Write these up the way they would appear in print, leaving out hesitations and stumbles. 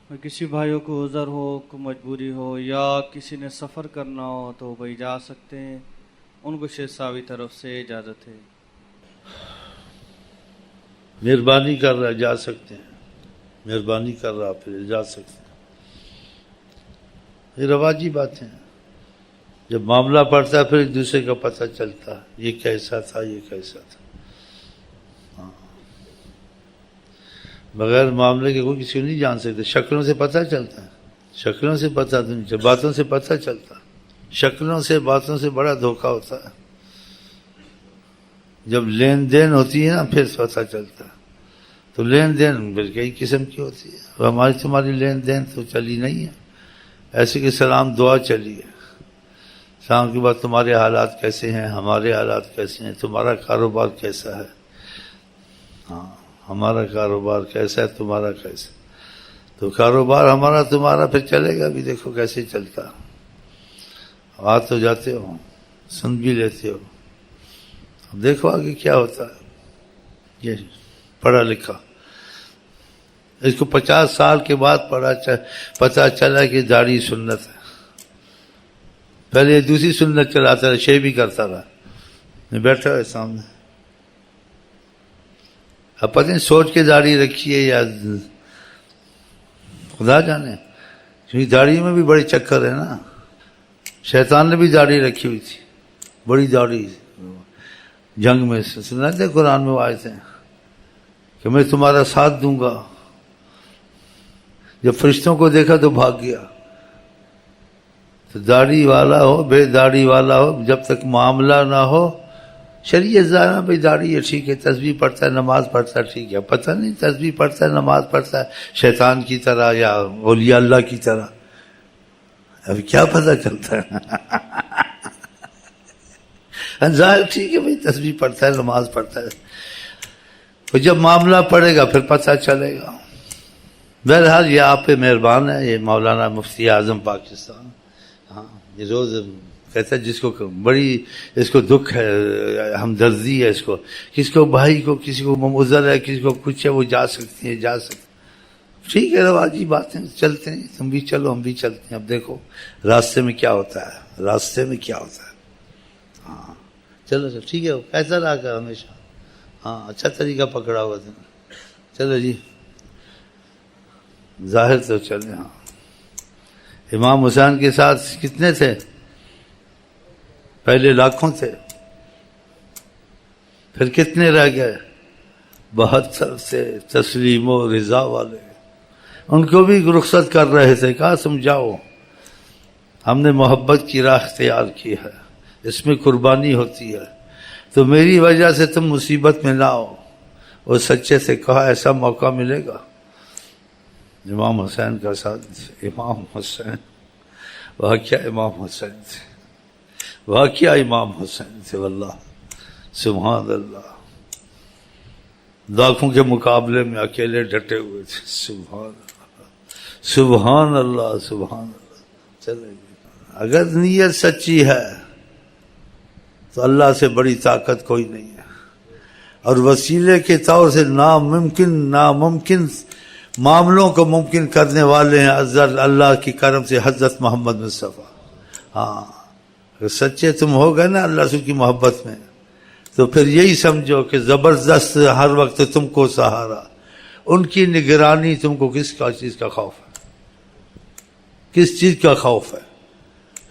کسی بھائیوں کو عذر ہو، کو مجبوری ہو یا کسی نے سفر کرنا ہو تو بھائی جا سکتے ہیں، ان کو شیخ صاحب کی طرف سے اجازت ہے۔ مہربانی کر رہا جا سکتے ہیں، مہربانی کر رہا پھر جا سکتے ہیں، یہ رواجی باتیں ہیں۔ جب معاملہ پڑتا ہے پھر ایک دوسرے کا پتہ چلتا ہے، یہ کیسا تھا، یہ کیسا تھا۔ بغیر معاملے کے کوئی کسی کو نہیں جان سکتے، شکلوں سے پتہ چلتا ہے، شکلوں سے پتہ تو نہیں چلتا، باتوں سے پتہ چلتا ہے۔ شکلوں سے باتوں سے بڑا دھوکہ ہوتا ہے، جب لین دین ہوتی ہے نا پھر پتہ چلتا ہے۔ تو لین دین پھر کئی قسم کی ہوتی ہے، اور ہماری تمہاری لین دین تو چلی نہیں ہے، ایسے کہ سلام دعا چلی ہے۔ سلام کے بعد تمہارے حالات کیسے ہیں، ہمارے حالات کیسے ہیں، تمہارا کاروبار کیسا ہے، ہاں ہمارا کاروبار کیسا ہے، تمہارا کیسا، تو کاروبار ہمارا تمہارا پھر چلے گا بھی، دیکھو کیسے چلتا۔ آ تو جاتے ہو، سن بھی لیتے ہو، اب دیکھو آگے کیا ہوتا ہے۔ یہ پڑھا لکھا، اس کو 50 سال کے بعد پتہ چلا کہ داڑھی سنت ہے۔ پہلے دوسری سنت چلاتا رہا، شیو بھی کرتا رہا، میں بیٹھا ہے سامنے، اب پتہ نہیں سوچ کے داڑھی رکھی ہے یا خدا جانے، کیونکہ داڑھی میں بھی بڑے چکر ہے نا۔ شیطان نے بھی داڑھی رکھی ہوئی تھی، بڑی داڑھی، جنگ میں سنا تھے قرآن میں آئے تھے کہ میں تمہارا ساتھ دوں گا، جب فرشتوں کو دیکھا تو بھاگ گیا۔ تو داڑھی والا ہو بے داڑھی والا ہو، جب تک معاملہ نہ ہو، شریعت ظاہر بھائی داڑھی ہے ٹھیک ہے، تسبیح پڑھتا ہے، نماز پڑھتا ہے ٹھیک ہے، پتہ نہیں تسبیح پڑھتا ہے، نماز پڑھتا ہے شیطان کی طرح یا اولیاء اللہ کی طرح، ابھی کیا پتہ چلتا ہے۔ ظاہر ٹھیک ہے بھائی تسبیح پڑھتا ہے، نماز پڑھتا ہے، تو جب معاملہ پڑے گا پھر پتہ چلے گا۔ بہرحال یہ آپ پہ مہربان ہے، یہ مولانا مفتی اعظم پاکستان، ہاں یہ روز کہتا ہے جس کو بڑی اس کو دکھ ہے، ہمدردی ہے، اس کو کسی کو بھائی کو کسی کو عذر ہے، کسی کو کچھ ہے، وہ جا سکتی ہیں، جا سکتی، ٹھیک ہے رواجی باتیں چلتے ہیں، تم بھی چلو ہم بھی چلتے ہیں، اب دیکھو راستے میں کیا ہوتا ہے، راستے میں کیا ہوتا ہے۔ ہاں چلو سر ٹھیک ہے، ایسا رہا کر ہمیشہ، ہاں اچھا طریقہ پکڑا ہوا تھا، چلو جی ظاہر تو چلے۔ ہاں امام حسین کے ساتھ کتنے تھے؟ پہلے لاکھوں تھے، پھر کتنے رہ گئے؟ 72 تھے، تسلیم و رضا والے، ان کو بھی رخصت کر رہے تھے، کہا سمجھاؤ ہم نے محبت کی راہ اختیار کی ہے، اس میں قربانی ہوتی ہے، تو میری وجہ سے تم مصیبت میں نہ آؤ۔ وہ سچے سے کہا ایسا موقع ملے گا؟ امام حسین کا ساتھ، امام حسین واقعہ، امام حسین تھے، واقعہ امام حسین تھے، واللہ سبحان اللہ، لاکھوں کے مقابلے میں اکیلے ڈٹے ہوئے تھے، سبحان اللہ سبحان اللہ سبحان اللہ۔ چلے اگر نیت سچی ہے تو اللہ سے بڑی طاقت کوئی نہیں ہے، اور وسیلے کے طور سے ناممکن معاملوں کو ممکن کرنے والے ہیں اللہ کی کرم سے حضرت محمد مصطفیٰ۔ ہاں اگر سچے تم ہو گئے نا اللہ سے کی محبت میں، تو پھر یہی سمجھو کہ زبردست ہر وقت تم کو سہارا، ان کی نگرانی، تم کو کس چیز کا خوف ہے، کس چیز کا خوف ہے؟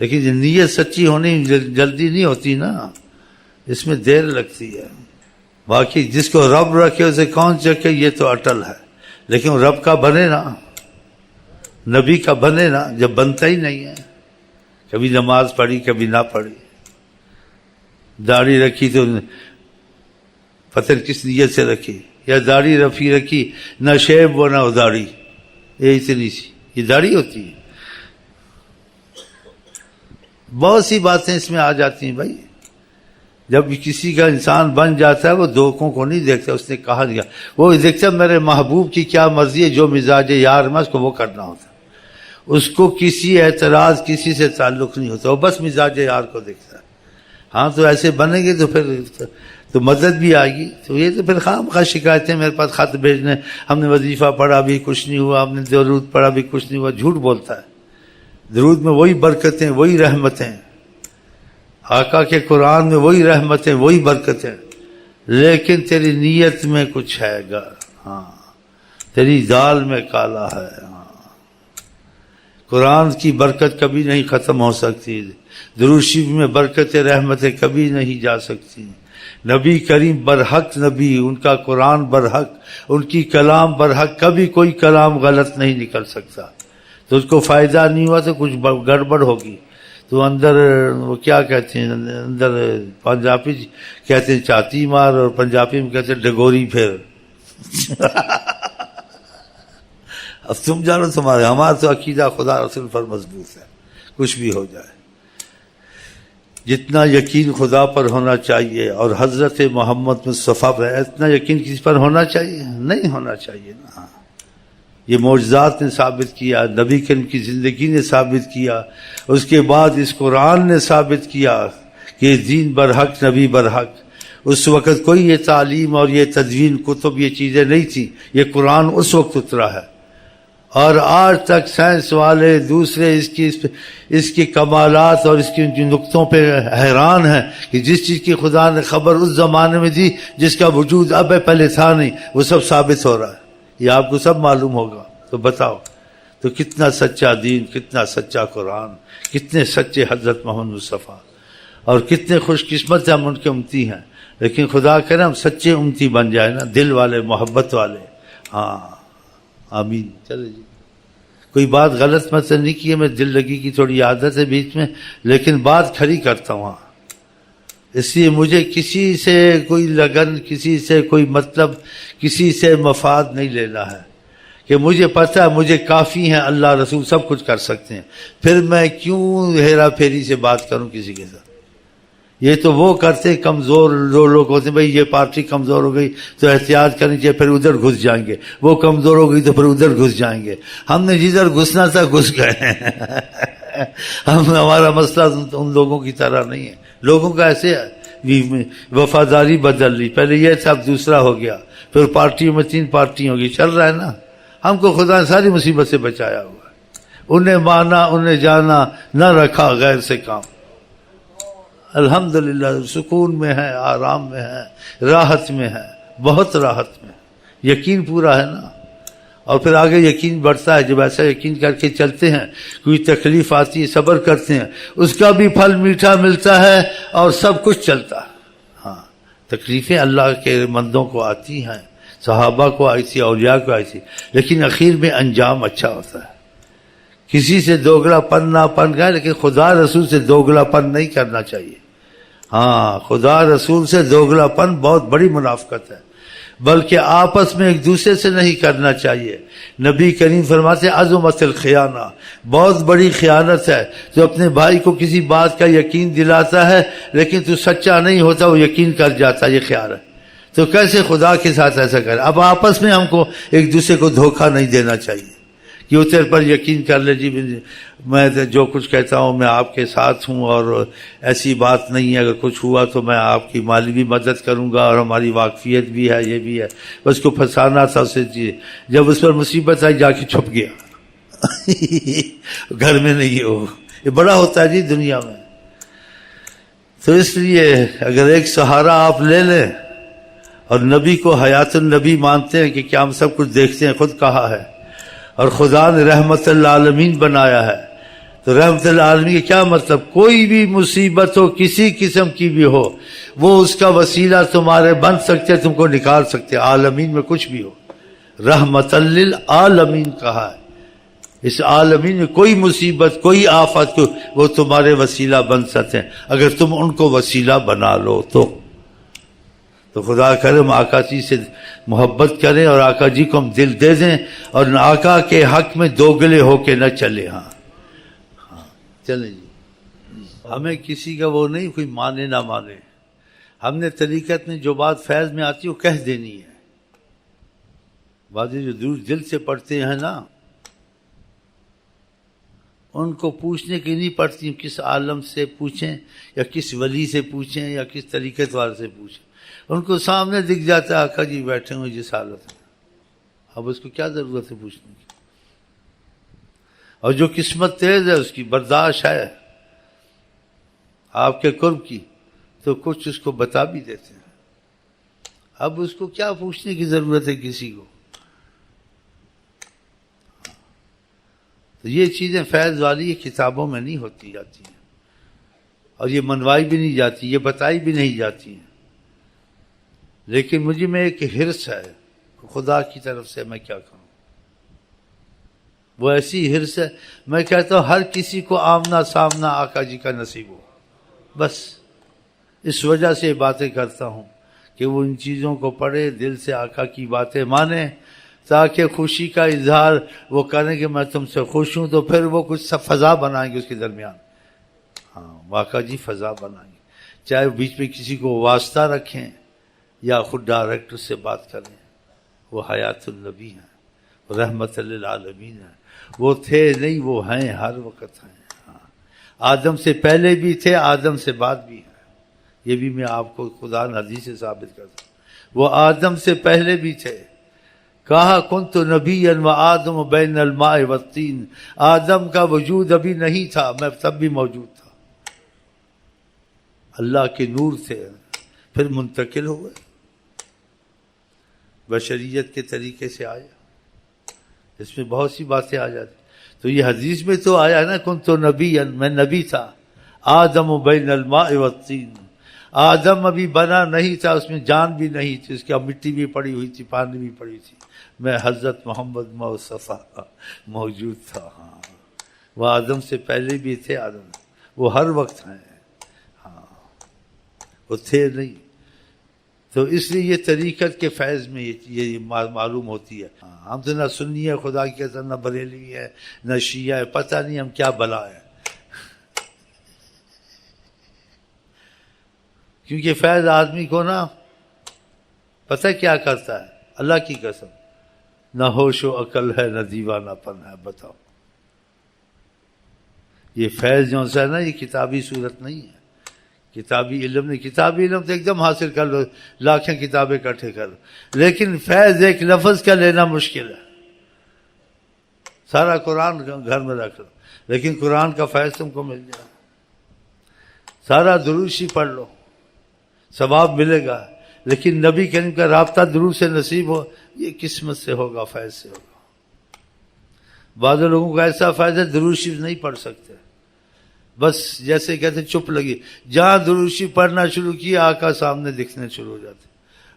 لیکن یہ نیت سچی ہونی جلدی نہیں ہوتی نا، اس میں دیر لگتی ہے۔ باقی جس کو رب رکھے اسے کون چکے، یہ تو اٹل ہے، لیکن رب کا بنے نا، نبی کا بنے نا، جب بنتا ہی نہیں ہے، کبھی نماز پڑھی کبھی نہ پڑھی، داڑھی رکھی تو پتہ کس نیت سے رکھی، یا داڑھی رکھی نہ شیب و نہ داڑھی، یہ اتنی سی یہ داڑھی ہوتی ہے۔ بہت سی باتیں اس میں آ جاتی ہیں بھائی، جب کسی کا انسان بن جاتا ہے وہ دھوکوں کو نہیں دیکھتا، اس نے کہا دیا وہ دیکھتا میرے محبوب کی کیا مرضی ہے، جو مزاج یار میں اس کو وہ کرنا ہوتا، اس کو کسی اعتراض کسی سے تعلق نہیں ہوتا، وہ بس مزاج یار کو دیکھتا ہے۔ ہاں تو ایسے بنیں گے تو پھر تو مدد بھی آئے گی. تو یہ تو پھر خواہ شکایتیں میرے پاس خط بھیجنے, ہم نے وظیفہ پڑھا بھی کچھ نہیں ہوا, ہم نے درود پڑھا بھی کچھ نہیں ہوا. جھوٹ بولتا ہے. درود میں وہی برکتیں, وہی رحمتیں, آقا کے قرآن میں وہی رحمتیں, وہی برکتیں, لیکن تیری نیت میں کچھ ہے گا. ہاں, تیری دال میں کالا ہے. ہاں, قرآن کی برکت کبھی نہیں ختم ہو سکتی. درود شریف میں برکتیں رحمتیں کبھی نہیں جا سکتی. نبی کریم برحق نبی, ان کا قرآن برحق, ان کی کلام برحق, کبھی کوئی کلام غلط نہیں نکل سکتا. تو اس کو فائدہ نہیں ہوا تو کچھ گڑبڑ ہوگی. تو اندر وہ کیا کہتے ہیں, اندر پنجابی کہتے ہیں چاتی مار, اور پنجابی میں کہتے ہیں ڈگوری پھر. اب تم جانو تمہارے, ہمارا تو عقیدہ خدا رسول پر مضبوط ہے, کچھ بھی ہو جائے. جتنا یقین خدا پر ہونا چاہیے اور حضرت محمد مصطفیٰ پر, اتنا یقین کسی پر ہونا چاہیے نہیں ہونا چاہیے نا. یہ معجزات نے ثابت کیا, نبی کریم کی زندگی نے ثابت کیا, اس کے بعد اس قرآن نے ثابت کیا کہ دین برحق, نبی برحق. اس وقت کوئی یہ تعلیم اور یہ تدوین کتب یہ چیزیں نہیں تھیں. یہ قرآن اس وقت اترا ہے, اور آج تک سائنس والے دوسرے اس کی کمالات اور اس کی نقطوں پہ حیران ہیں کہ جس چیز کی خدا نے خبر اس زمانے میں دی, جس کا وجود اب پہلے تھا نہیں, وہ سب ثابت ہو رہا ہے. یہ آپ کو سب معلوم ہوگا. تو بتاؤ, تو کتنا سچا دین, کتنا سچا قرآن, کتنے سچے حضرت محمد مصطفیٰ, اور کتنے خوش قسمت ہم ان کے امتی ہیں. لیکن خدا کرے ہم سچے امتی بن جائے نا, دل والے, محبت والے. ہاں آمین. چلے جی, کوئی بات غلط مت نہیں کی ہے, میں دل لگی کی تھوڑی عادت ہے بیچ میں, لیکن بات کھڑی کرتا ہوں. اس لیے مجھے کسی سے کوئی لگن, کسی سے کوئی مطلب, کسی سے مفاد نہیں لینا ہے, کہ مجھے پتہ ہے مجھے کافی ہیں, اللہ رسول سب کچھ کر سکتے ہیں. پھر میں کیوں ہیرا پھیری سے بات کروں کسی کے ساتھ. یہ تو وہ کرتے کمزور لوگ ہوتے ہیں, بھائی یہ پارٹی کمزور ہو گئی تو احتیاط کرنی چاہیے, پھر ادھر گھس جائیں گے. وہ کمزور ہو گئی تو پھر ادھر گھس جائیں گے. ہم نے جدھر گھسنا تھا گھس گئے. ہمارا مسئلہ ان لوگوں کی طرح نہیں ہے. لوگوں کا ایسے وفاداری بدل لی, پہلے یہ تھا اب دوسرا ہو گیا, پھر پارٹیوں میں 3 پارٹیاں ہوگی. چل رہا ہے نا. ہم کو خدا نے ساری مصیبت سے بچایا ہوا ہے. انہیں مانا, انہیں جانا, نہ رکھا غیر سے کام. الحمدللہ سکون میں ہے, آرام میں ہے, راحت میں ہے, بہت راحت میں. یقین پورا ہے نا. اور پھر آگے یقین بڑھتا ہے جب ایسا یقین کر کے چلتے ہیں. کوئی تکلیف آتی ہے, صبر کرتے ہیں, اس کا بھی پھل میٹھا ملتا ہے, اور سب کچھ چلتا ہے. ہاں, تکلیفیں اللہ کے بندوں کو آتی ہیں, صحابہ کو آئی تھی, اولیاء کو آئی تھی, لیکن اخیر میں انجام اچھا ہوتا ہے. کسی سے دوگلا پن نہ پن گئے, لیکن خدا رسول سے دوگلا پن نہیں کرنا چاہیے. ہاں, خدا رسول سے دوگلا پن بہت بڑی منافقت ہے, بلکہ آپس میں ایک دوسرے سے نہیں کرنا چاہیے. نبی کریم فرماتے ہیں عظمت الخیانہ, بہت بڑی خیانت ہے جو اپنے بھائی کو کسی بات کا یقین دلاتا ہے, لیکن تو سچا نہیں ہوتا, وہ یقین کر جاتا. یہ خیال ہے تو کیسے خدا کے ساتھ ایسا کرے. اب آپس میں ہم کو ایک دوسرے کو دھوکہ نہیں دینا چاہیے کہ وہ تیرے پر یقین کر لے, جی میں جو کچھ کہتا ہوں میں آپ کے ساتھ ہوں, اور ایسی بات نہیں ہے, اگر کچھ ہوا تو میں آپ کی مالی بھی مدد کروں گا, اور ہماری واقفیت بھی ہے, یہ بھی ہے. بس کو پھنسانا تھا اسے. جب اس پر مصیبت آئی جا کے چھپ گیا. گھر میں نہیں ہے وہ. یہ بڑا ہوتا ہے جی دنیا میں. تو اس لیے اگر ایک سہارا آپ لے لیں, اور نبی کو حیات النبی مانتے ہیں کہ کیا ہم سب کچھ دیکھتے ہیں, خود کہا ہے, اور خدا نے رحمت العالمین بنایا ہے. تو رحمت العالمین کا کیا مطلب, کوئی بھی مصیبت ہو, کسی قسم کی بھی ہو, وہ اس کا وسیلہ تمہارے بن سکتے, تم کو نکال سکتے. عالمین میں کچھ بھی ہو, رحمت للعالمین کہا ہے. اس عالمین میں کوئی مصیبت, کوئی آفت, وہ تمہارے وسیلہ بن سکتے ہیں اگر تم ان کو وسیلہ بنا لو تو. تو خدا کرم آقا جی سے محبت کریں, اور آقا جی کو ہم دل دے دیں, اور آقا کے حق میں دوگلے ہو کے نہ چلے. ہاں چلیں جی. ہمیں کسی کا وہ نہیں, کوئی مانے نہ مانے. ہم نے طریقت میں جو بات فیض میں آتی ہے وہ کہہ دینی ہے. باتیں جو دل سے پڑھتے ہیں نا, ان کو پوچھنے کی نہیں پڑتی, کس عالم سے پوچھیں, یا کس ولی سے پوچھیں, یا کس طریقت والے سے پوچھیں. ان کو سامنے دکھ جاتا ہے آقا جی بیٹھے ہوئے جس حالت میں، اب اس کو کیا ضرورت ہے پوچھنے کی؟ اور جو قسمت تیز ہے اس کی برداشت ہے آپ کے قرب کی، تو کچھ اس کو بتا بھی دیتے ہیں، اب اس کو کیا پوچھنے کی ضرورت ہے کسی کو؟ تو یہ چیزیں فیض والی کتابوں میں نہیں ہوتی جاتی ہیں، اور یہ منوائی بھی نہیں جاتی، یہ بتائی بھی نہیں جاتی ہیں، لیکن مجھے میں ایک حرص ہے خدا کی طرف سے، میں کیا کروں؟ وہ ایسی حرص ہے، میں کہتا ہوں ہر کسی کو آمنا سامنا آقا جی کا نصیب ہو، بس اس وجہ سے باتیں کرتا ہوں کہ وہ ان چیزوں کو پڑھے، دل سے آقا کی باتیں مانے، تاکہ خوشی کا اظہار وہ کریں کہ میں تم سے خوش ہوں، تو پھر وہ کچھ سب فضا بنائیں گے اس کے درمیان، ہاں آقا جی فضا بنائیں گے، چاہے بیچ میں کسی کو واسطہ رکھیں یا خود ڈائریکٹ اس سے بات کریں، وہ حیات النبی ہیں، رحمت للعالمین ہیں، وہ تھے نہیں، وہ ہیں، ہر وقت ہیں، ہاں آدم سے پہلے بھی تھے، آدم سے بعد بھی ہیں، یہ بھی میں آپ کو خدا حدیث سے ثابت کرتا ہوں، وہ آدم سے پہلے بھی تھے، کہا کنت نبیا و آدم بین الماء والطین، آدم کا وجود ابھی نہیں تھا، میں تب بھی موجود تھا، اللہ کے نور تھے، پھر منتقل ہوئے، بشریت کے طریقے سے آیا، اس میں بہت سی باتیں آ جاتی، تو یہ حدیث میں تو آیا نا کنت نبیا، میں نبی تھا، آدم بین الماء والطین، آدم ابھی بنا نہیں تھا، اس میں جان بھی نہیں تھی، اس کی مٹی بھی پڑی ہوئی تھی، پانی بھی پڑی تھی، میں حضرت محمد مصطفیٰ موجود تھا، ہاں وہ آدم سے پہلے بھی تھے، آدم وہ ہر وقت ہیں، ہاں وہ تھے نہیں، تو اس لیے یہ طریقت کے فیض میں یہ معلوم ہوتی ہے، ہم تو نہ سنی ہے خدا کی قسم، نہ بریلوی ہے، نہ شیعہ ہے، پتہ نہیں ہم کیا بلا ہے، کیونکہ فیض آدمی کو نا پتہ کیا کرتا ہے، اللہ کی قسم، نہ ہوش و عقل ہے نہ دیوانہ پن ہے، بتاؤ، یہ فیض جو ہے نا یہ کتابی صورت نہیں ہے، کتابی علم نہیں، کتابی علم تو ایک دم حاصل کر لو، لاکھیں کتابیں اکٹھے کر لو، لیکن فیض ایک لفظ کا لینا مشکل ہے، سارا قرآن گھر میں رکھ لو لیکن قرآن کا فیض تم کو مل جائے، سارا دروشی پڑھ لو ثواب ملے گا، لیکن نبی کریم کا رابطہ درود سے نصیب ہو، یہ قسمت سے ہوگا، فیض سے ہوگا۔ بعض لوگوں کو ایسا فیض ہے درود شریف نہیں پڑھ سکتے، بس جیسے کہتے چپ لگی، جہاں درود شریف پڑھنا شروع کیا آقا سامنے دکھنے شروع ہو جاتے،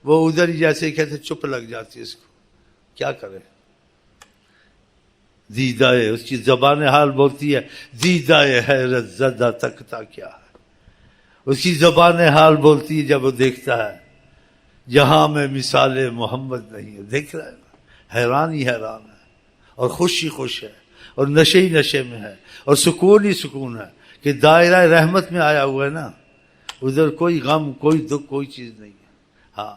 وہ ادھر ہی جیسے کہتے چپ لگ جاتی، اس کو کیا کرے، دیدائے اس کی زبان حال بولتی ہے، دیدائے حیرت زدہ تکتا کیا ہے، اس کی زبان حال بولتی ہے جب وہ دیکھتا ہے جہاں میں مثال محمد نہیں ہے، دیکھ رہا ہے، حیران ہی حیران ہے، اور خوش ہی خوش ہے، اور نشے ہی نشے میں ہے، اور سکون ہی سکون ہے کہ دائرہ رحمت میں آیا ہوا ہے نا، ادھر کوئی غم، کوئی دکھ، کوئی چیز نہیں ہے، ہاں